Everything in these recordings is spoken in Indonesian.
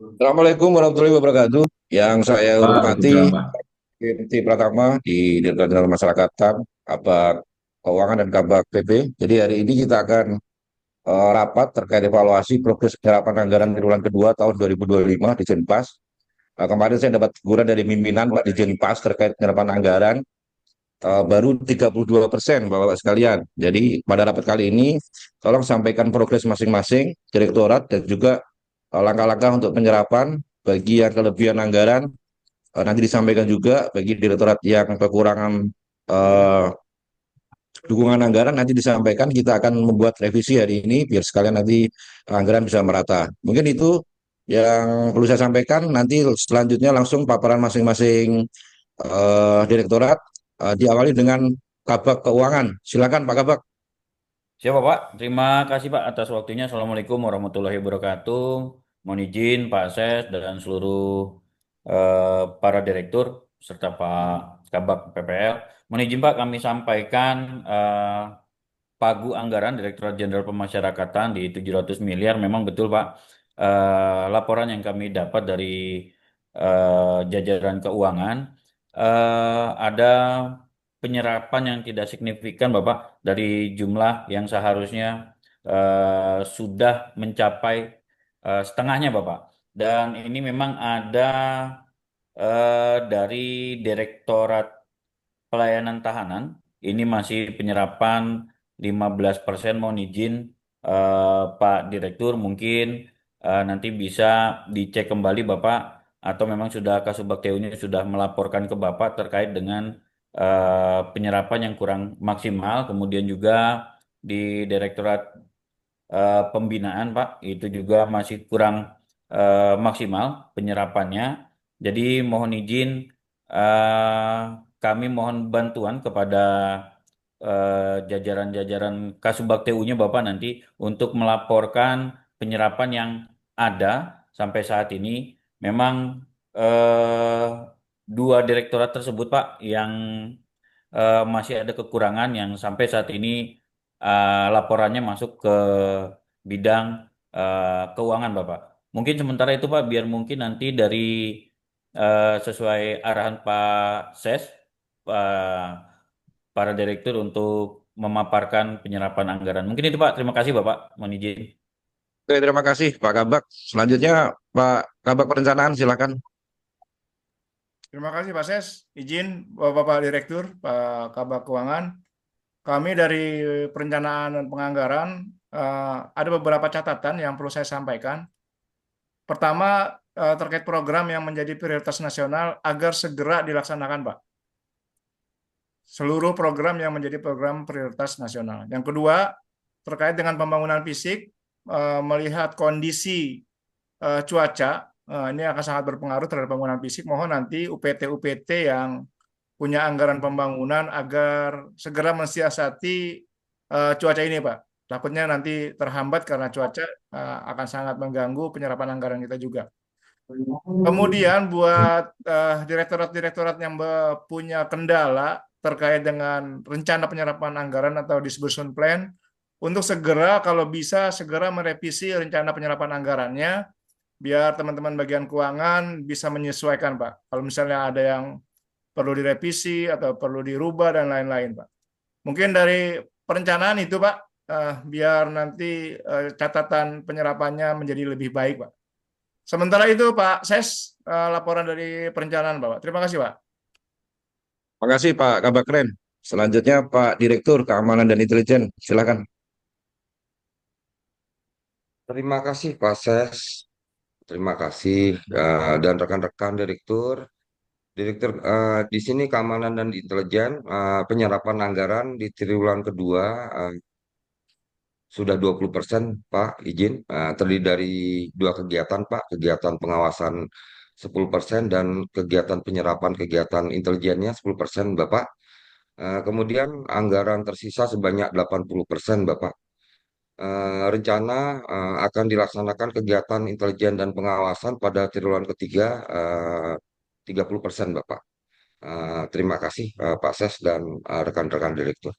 Assalamualaikum warahmatullahi wabarakatuh. Yang saya Waalaikumsalam, hormati, Pak. Irti Pratama di Direktorat Jenderal Masyarakat Kabak Keuangan dan Kabak PP. Jadi hari ini kita akan rapat terkait evaluasi progres penyerapan anggaran triwulan kedua tahun 2025 di Jenpas. Kemarin saya dapat teguran dari pimpinan Pak di Jenpas terkait penyerapan anggaran baru 32% Bapak-Bapak sekalian. Jadi pada rapat kali ini tolong sampaikan progres masing-masing direktorat dan juga langkah-langkah untuk penyerapan bagi yang kelebihan anggaran nanti disampaikan juga bagi direktorat yang kekurangan eh, dukungan anggaran nanti disampaikan kita akan membuat revisi hari ini biar sekalian nanti anggaran bisa merata. Mungkin itu yang perlu saya sampaikan. Nanti selanjutnya langsung paparan masing-masing direktorat diawali dengan Kabak Keuangan. Silakan Pak Kabak. Siapa, Pak? Terima kasih, Pak, atas waktunya. Assalamualaikum warahmatullahi wabarakatuh. Mohon izin, Pak Ses, dan seluruh para direktur, serta Pak Kabak PPL. Mohon izin, Pak, kami sampaikan pagu anggaran Direktorat Jenderal Pemasyarakatan di 700 miliar. Memang betul, Pak. Laporan yang kami dapat dari jajaran keuangan, ada penyerapan yang tidak signifikan, Bapak, dari jumlah yang seharusnya sudah mencapai setengahnya, Bapak. Dan ini memang ada dari Direktorat Pelayanan Tahanan, ini masih penyerapan 15%. Mohon izin Pak Direktur, mungkin nanti bisa dicek kembali Bapak, atau memang sudah Kasubag TU-nya sudah melaporkan ke Bapak terkait dengan penyerapan yang kurang maksimal. Kemudian juga di Direktorat Pembinaan, Pak, itu juga masih kurang maksimal penyerapannya. Jadi mohon izin, eh, kami mohon bantuan kepada jajaran-jajaran Kasubag TU-nya Bapak nanti untuk melaporkan penyerapan yang ada sampai saat ini. Memang eh, dua direktorat tersebut, Pak, yang masih ada kekurangan yang sampai saat ini laporannya masuk ke bidang keuangan, Bapak. Mungkin sementara itu, Pak, biar mungkin nanti dari sesuai arahan Pak Ses, para direktur untuk memaparkan penyerapan anggaran. Mungkin itu, Pak. Terima kasih, Bapak. Mohon izin. Oke, terima kasih Pak Kabak. Selanjutnya Pak Kabak Perencanaan silakan. Terima kasih Pak Ses. Izin Bapak Direktur, Pak Kabak Keuangan. Kami dari Perencanaan dan Penganggaran ada beberapa catatan yang perlu saya sampaikan. Pertama, terkait program yang menjadi prioritas nasional agar segera dilaksanakan, Pak. Seluruh program yang menjadi program prioritas nasional. Yang kedua, terkait dengan pembangunan fisik, melihat kondisi cuaca, ini akan sangat berpengaruh terhadap pembangunan fisik. Mohon nanti UPT-UPT yang punya anggaran pembangunan agar segera mensiasati cuaca ini, Pak. Takutnya nanti terhambat karena cuaca akan sangat mengganggu penyerapan anggaran kita juga. Kemudian buat direktorat-direktorat yang punya kendala terkait dengan rencana penyerapan anggaran atau disbursement plan, untuk segera kalau bisa segera merevisi rencana penyerapan anggarannya biar teman-teman bagian keuangan bisa menyesuaikan, Pak. Kalau misalnya ada yang perlu direvisi atau perlu dirubah dan lain-lain, Pak. Mungkin dari perencanaan itu, Pak, biar nanti catatan penyerapannya menjadi lebih baik, Pak. Sementara itu, Pak Ses, laporan dari perencanaan, Bapak. Terima kasih, Pak. Terima kasih Pak Kabak Keren. Selanjutnya Pak Direktur Keamanan dan Intelijen silakan. Terima kasih Pak Ses, terima kasih dan rekan-rekan direktur. Direktur di sini keamanan dan intelijen penyerapan anggaran di triwulan kedua eh, sudah 20% Pak izin. Terdiri dari dua kegiatan Pak, kegiatan pengawasan 10% dan kegiatan penyerapan kegiatan intelijennya 10% Bapak. Kemudian anggaran tersisa sebanyak 80% Bapak. Rencana akan dilaksanakan kegiatan intelijen dan pengawasan pada triwulan ketiga 30% Bapak. Terima kasih Pak Ses dan rekan-rekan direktur.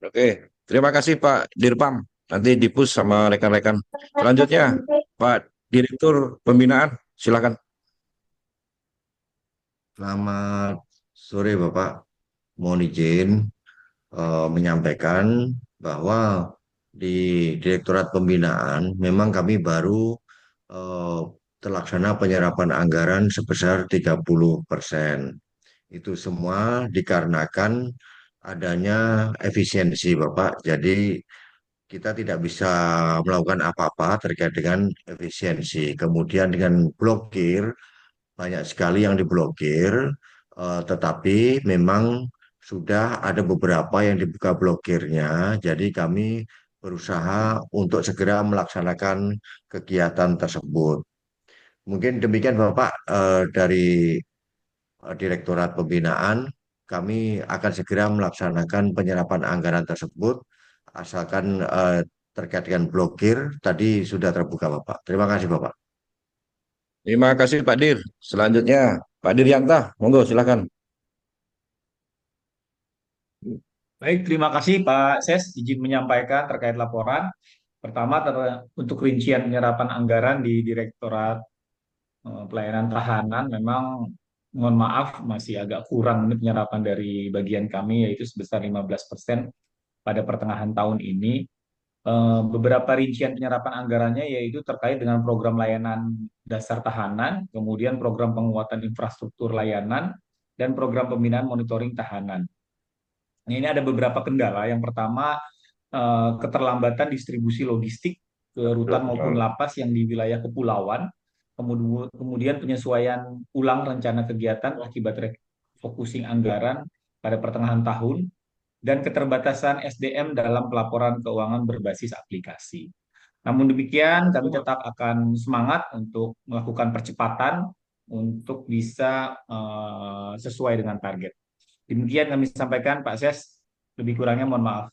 Oke, terima kasih Pak Dirpam. Nanti dipus sama rekan-rekan. Selanjutnya Pak Direktur Pembinaan, silakan. Selamat sore Bapak. Mohon izin menyampaikan bahwa di Direktorat Pembinaan memang kami baru eh, terlaksana penyerapan anggaran sebesar 30%. Itu semua dikarenakan adanya efisiensi Bapak. Jadi kita tidak bisa melakukan apa-apa terkait dengan efisiensi. Kemudian dengan blokir banyak sekali yang diblokir, tetapi memang sudah ada beberapa yang dibuka blokirnya. Jadi kami berusaha untuk segera melaksanakan kegiatan tersebut. Mungkin demikian Bapak dari Direktorat Pembinaan. Kami akan segera melaksanakan penyerapan anggaran tersebut asalkan terkait dengan blokir tadi sudah terbuka Bapak. Terima kasih Bapak. Terima kasih Pak Dir. Selanjutnya Pak Diryanta, monggo silakan. Baik, terima kasih Pak Ses, izin menyampaikan terkait laporan. Pertama, untuk rincian penyerapan anggaran di Direktorat Pelayanan Tahanan, memang mohon maaf masih agak kurang ini penyerapan dari bagian kami, yaitu sebesar 15% pada pertengahan tahun ini. Beberapa rincian penyerapan anggarannya yaitu terkait dengan program layanan dasar tahanan, kemudian program penguatan infrastruktur layanan, dan program pembinaan monitoring tahanan. Nah, ini ada beberapa kendala. Yang pertama, keterlambatan distribusi logistik ke rutan maupun lapas yang di wilayah kepulauan. Kemudian penyesuaian ulang rencana kegiatan akibat refocusing anggaran pada pertengahan tahun dan keterbatasan SDM dalam pelaporan keuangan berbasis aplikasi. Namun demikian, kami tetap akan semangat untuk melakukan percepatan untuk bisa sesuai dengan target. Demikian kami sampaikan, Pak Ses. Lebih kurangnya mohon maaf.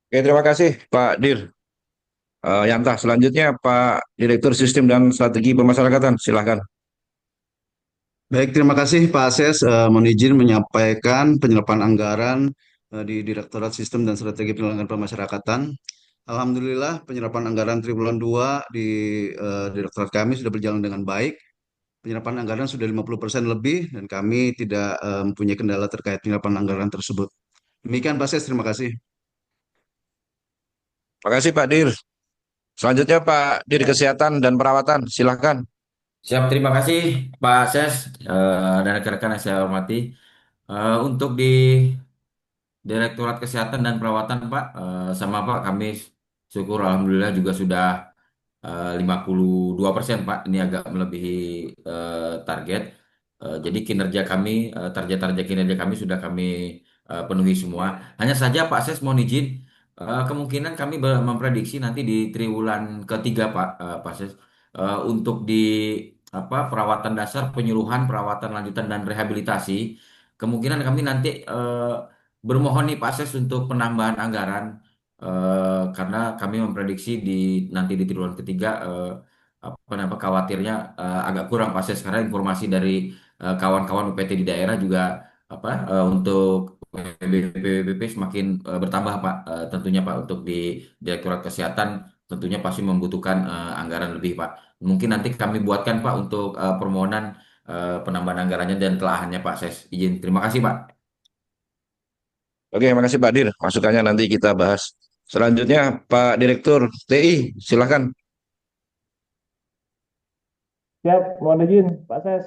Oke, terima kasih Pak Dir. Yanta, selanjutnya Pak Direktur Sistem dan Strategi Pemasyarakatan, silakan. Baik, terima kasih Pak Ases. Mohon izin menyampaikan penyerapan anggaran di Direktorat Sistem dan Strategi Penyelenggaraan Pemasyarakatan. Alhamdulillah penyerapan anggaran triwulan 2 di Direktorat kami sudah berjalan dengan baik. Penyerapan anggaran sudah 50% lebih dan kami tidak mempunyai kendala terkait penyerapan anggaran tersebut. Demikian Pak Ases, terima kasih. Terima kasih Pak Dir. Selanjutnya Pak Dir Kesehatan dan Perawatan, silakan. Siap, terima kasih Pak Ses dan rekan-rekan yang saya hormati. Untuk di Direktorat Kesehatan dan Perawatan Pak, sama Pak kami syukur Alhamdulillah juga sudah 52% Pak. Ini agak melebihi target. Jadi kinerja kami, target-target kinerja kami sudah kami penuhi semua. Hanya saja Pak Ses mohon izin, kemungkinan kami memprediksi nanti di triwulan ketiga Pak Ses, untuk di perawatan dasar, penyuluhan, perawatan lanjutan dan rehabilitasi, kemungkinan kami nanti bermohon nih Pak Ses untuk penambahan anggaran karena kami memprediksi nanti di triwulan ketiga apa namanya khawatirnya agak kurang Pak Ses karena informasi dari kawan-kawan UPT di daerah juga untuk PBB semakin bertambah Pak. Tentunya Pak untuk di Direktorat Kesehatan tentunya pasti membutuhkan anggaran lebih Pak. Mungkin nanti kami buatkan Pak untuk permohonan penambahan anggarannya dan telahannya Pak Ses. Izin. Terima kasih Pak. Oke, terima kasih Pak Dir. Masukannya nanti kita bahas. Selanjutnya Pak Direktur TI, silakan. Siap, mohon izin Pak Ses,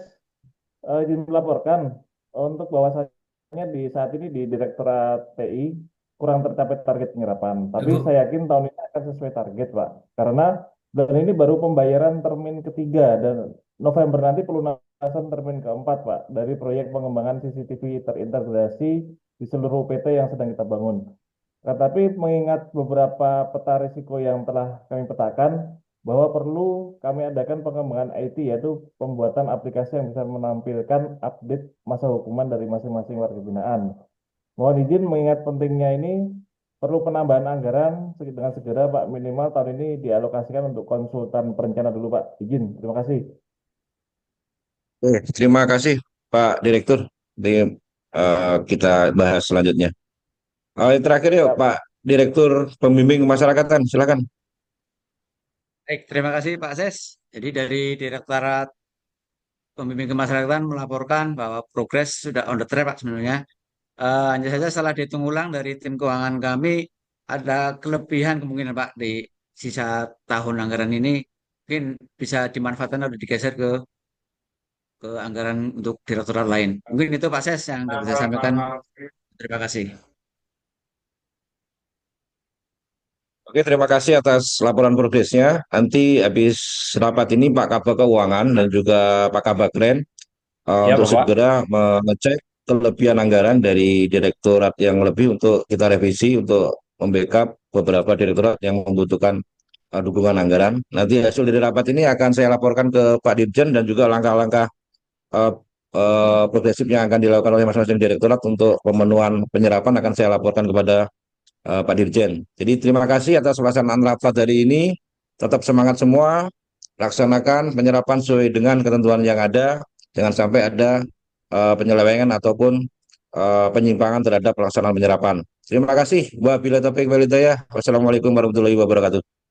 izin melaporkan untuk bahwasannya di saat ini di Direktorat TI kurang tercapai target penyerapan. Tapi saya yakin tahun ini akan sesuai target, Pak. Karena dan ini baru pembayaran termin ketiga dan November nanti pelunasan termin keempat, Pak, dari proyek pengembangan CCTV terintegrasi di seluruh PT yang sedang kita bangun. Nah, tapi mengingat beberapa peta risiko yang telah kami petakan, bahwa perlu kami adakan pengembangan IT, yaitu pembuatan aplikasi yang bisa menampilkan update masa hukuman dari masing-masing warga binaan. Mohon izin mengingat pentingnya ini, perlu penambahan anggaran dengan segera Pak, minimal tahun ini dialokasikan untuk konsultan perencana dulu Pak. Izin, terima kasih. Oke, terima kasih Pak Direktur. Kita bahas selanjutnya. Yang terakhir yuk Pak Direktur Pembimbing Pemasyarakatan, silakan. Baik, terima kasih Pak Ses. Jadi dari Direktorat Pembimbing Kemasyarakatan melaporkan bahwa progres sudah on the track Pak sebenarnya. Hanya saja setelah dihitung ulang dari tim keuangan kami ada kelebihan kemungkinan Pak di sisa tahun anggaran ini mungkin bisa dimanfaatkan atau digeser ke anggaran untuk direktorat lain. Mungkin itu Pak Ses yang dapat saya sampaikan. Terima kasih. Oke, terima kasih atas laporan progresnya. Nanti habis rapat ini Pak Kabak Keuangan dan juga Pak Kabagren Ya, untuk Bapak. segera mengecek kelebihan anggaran dari direktorat yang lebih untuk kita revisi untuk membackup beberapa direktorat yang membutuhkan dukungan anggaran. Nanti hasil dari rapat ini akan saya laporkan ke Pak Dirjen dan juga langkah-langkah eh, progresif yang akan dilakukan oleh masing-masing direktorat untuk pemenuhan penyerapan akan saya laporkan kepada Pak Dirjen. Jadi terima kasih atas pelaksanaan rapat hari ini. Tetap semangat semua, laksanakan penyerapan sesuai dengan ketentuan yang ada. Jangan sampai ada penyelewengan ataupun penyimpangan terhadap pelaksanaan penyerapan. Terima kasih. Wabillahi taufiq wal hidayah. Wassalamualaikum warahmatullahi wabarakatuh.